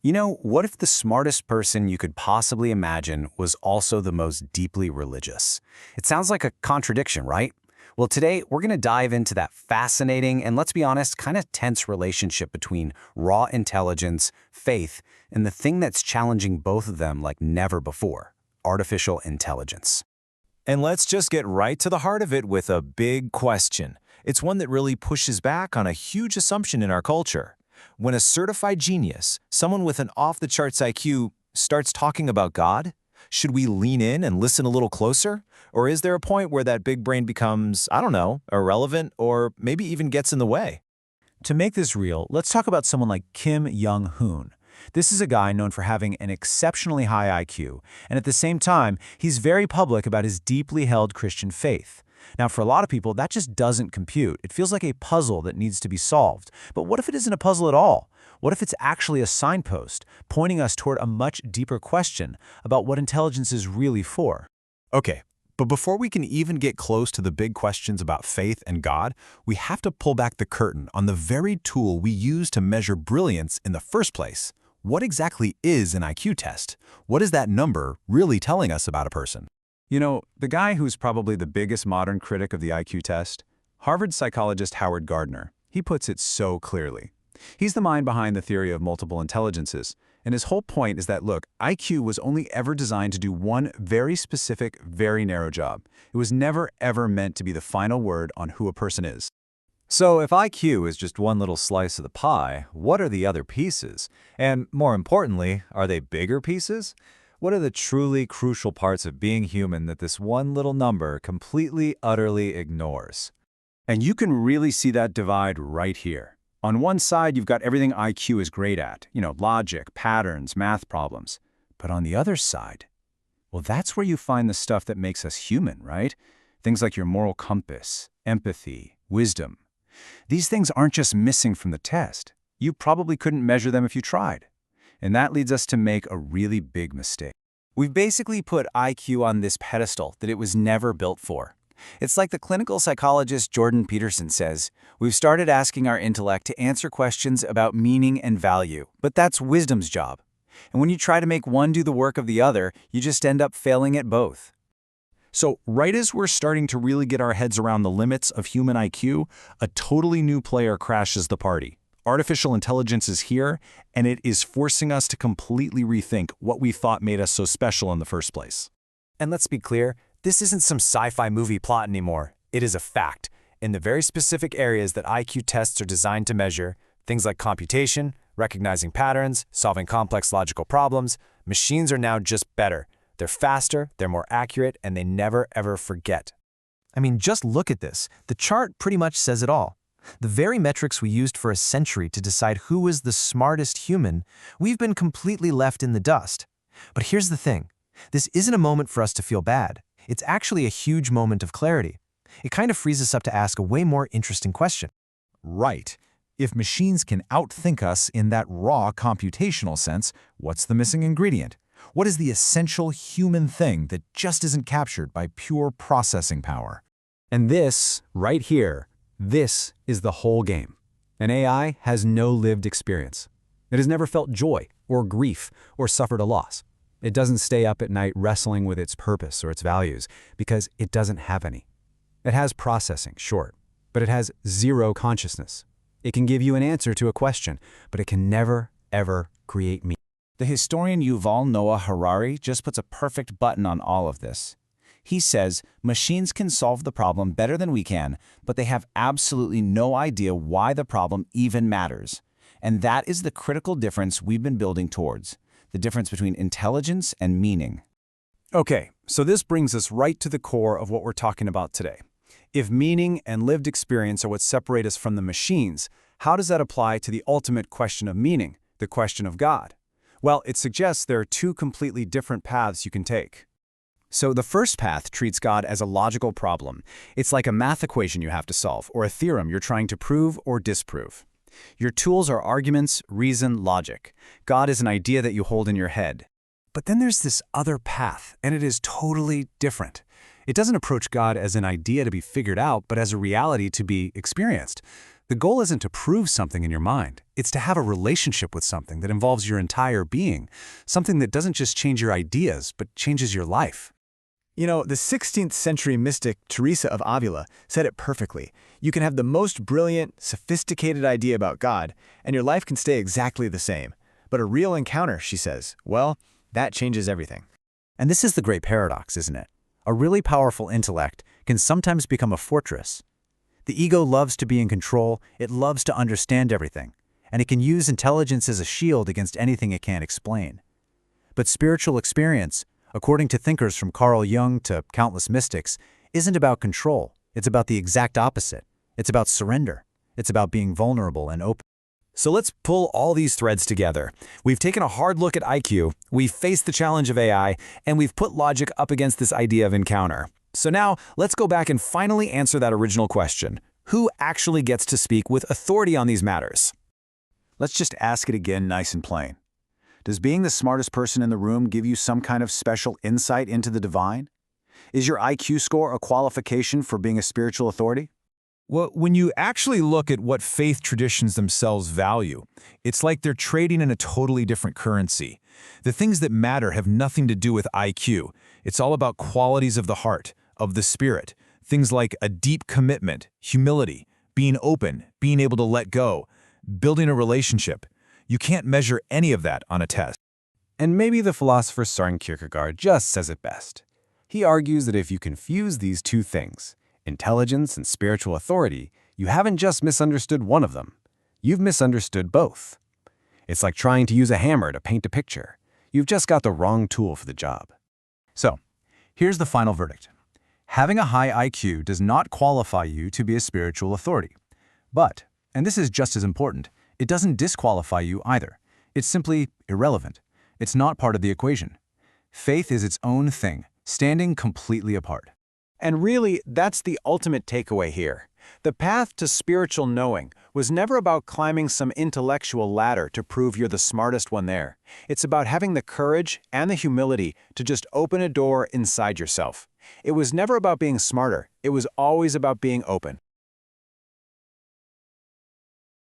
What if the smartest person you could possibly imagine was also the most deeply religious? It sounds like a contradiction, right? Well, today we're going to dive into that fascinating and, let's be honest, kind of tense relationship between raw intelligence, faith, and the thing that's challenging both of them like never before: artificial intelligence. And let's just get right to the heart of it with a big question. It's one that really pushes back on a huge assumption in our culture. When a certified genius, someone with an off-the-charts IQ, starts talking about God, should we lean in and listen a little closer? Or is there a point where that big brain becomes, I don't know, irrelevant or maybe even gets in the way? To make this real, let's talk about someone like Kim Young Hoon. This is a guy known for having an exceptionally high IQ, and at the same time, he's very public about his deeply held Christian faith. Now, for a lot of people, that just doesn't compute. It feels like a puzzle that needs to be solved. But what if it isn't a puzzle at all? What if it's actually a signpost, pointing us toward a much deeper question about what intelligence is really for? Okay, but before we can even get close to the big questions about faith and God, we have to pull back the curtain on the very tool we use to measure brilliance in the first place. What exactly is an IQ test? What is that number really telling us about a person? The guy who's probably the biggest modern critic of the IQ test, Harvard psychologist Howard Gardner, he puts it so clearly. He's the mind behind the theory of multiple intelligences, and his whole point is that, look, IQ was only ever designed to do one very specific, very narrow job. It was never, ever meant to be the final word on who a person is. So if IQ is just one little slice of the pie, what are the other pieces? And more importantly, are they bigger pieces? What are the truly crucial parts of being human that this one little number completely, utterly ignores? And you can really see that divide right here. On one side, you've got everything IQ is great at, logic, patterns, math problems. But on the other side, well, that's where you find the stuff that makes us human, right? Things like your moral compass, empathy, wisdom. These things aren't just missing from the test. You probably couldn't measure them if you tried. And that leads us to make a really big mistake. We've basically put IQ on this pedestal that it was never built for. It's like the clinical psychologist Jordan Peterson says, we've started asking our intellect to answer questions about meaning and value, but that's wisdom's job. And when you try to make one do the work of the other, you just end up failing at both. So right as we're starting to really get our heads around the limits of human IQ, a totally new player crashes the party. Artificial intelligence is here, and it is forcing us to completely rethink what we thought made us so special in the first place. And let's be clear, this isn't some sci-fi movie plot anymore. It is a fact. In the very specific areas that IQ tests are designed to measure, things like computation, recognizing patterns, solving complex logical problems, machines are now just better. They're faster, they're more accurate, and they never ever forget. I mean, just look at this. The chart pretty much says it all. The very metrics we used for a century to decide who was the smartest human, we've been completely left in the dust. But here's the thing. This isn't a moment for us to feel bad. It's actually a huge moment of clarity. It kind of frees us up to ask a way more interesting question. Right. If machines can outthink us in that raw computational sense, what's the missing ingredient? What is the essential human thing that just isn't captured by pure processing power? And this, right here, this is the whole game. An AI has no lived experience. It has never felt joy or grief or suffered a loss. It doesn't stay up at night wrestling with its purpose or its values because it doesn't have any. It has processing, sure, but it has zero consciousness. It can give you an answer to a question, but it can never, ever create meaning. The historian Yuval Noah Harari just puts a perfect button on all of this. He says, machines can solve the problem better than we can, but they have absolutely no idea why the problem even matters. And that is the critical difference we've been building towards, the difference between intelligence and meaning. Okay, so this brings us right to the core of what we're talking about today. If meaning and lived experience are what separate us from the machines, how does that apply to the ultimate question of meaning, the question of God? Well, it suggests there are two completely different paths you can take. So the first path treats God as a logical problem. It's like a math equation you have to solve, or a theorem you're trying to prove or disprove. Your tools are arguments, reason, logic. God is an idea that you hold in your head. But then there's this other path, and it is totally different. It doesn't approach God as an idea to be figured out, but as a reality to be experienced. The goal isn't to prove something in your mind. It's to have a relationship with something that involves your entire being, something that doesn't just change your ideas, but changes your life. You know, the 16th century mystic Teresa of Avila said it perfectly. You can have the most brilliant, sophisticated idea about God, and your life can stay exactly the same. But a real encounter, she says, well, that changes everything. And this is the great paradox, isn't it? A really powerful intellect can sometimes become a fortress. The ego loves to be in control, it loves to understand everything, and it can use intelligence as a shield against anything it can't explain. But spiritual experience, according to thinkers from Carl Jung to countless mystics, isn't about control. It's about the exact opposite. It's about surrender. It's about being vulnerable and open. So let's pull all these threads together. We've taken a hard look at IQ, we've faced the challenge of AI, and we've put logic up against this idea of encounter. So now, let's go back and finally answer that original question. Who actually gets to speak with authority on these matters? Let's just ask it again nice and plain. Does being the smartest person in the room give you some kind of special insight into the divine? Is your IQ score a qualification for being a spiritual authority? Well, when you actually look at what faith traditions themselves value, it's like they're trading in a totally different currency. The things that matter have nothing to do with IQ. It's all about qualities of the heart, of the spirit, things like a deep commitment, humility, being open, being able to let go, building a relationship. You can't measure any of that on a test. And maybe the philosopher Søren Kierkegaard just says it best. He argues that if you confuse these two things, intelligence and spiritual authority, you haven't just misunderstood one of them. You've misunderstood both. It's like trying to use a hammer to paint a picture. You've just got the wrong tool for the job. So, here's the final verdict. Having a high IQ does not qualify you to be a spiritual authority. But, and this is just as important, it doesn't disqualify you either. It's simply irrelevant. It's not part of the equation. Faith is its own thing, standing completely apart. And really, that's the ultimate takeaway here. The path to spiritual knowing was never about climbing some intellectual ladder to prove you're the smartest one there. It's about having the courage and the humility to just open a door inside yourself. It was never about being smarter. It was always about being open.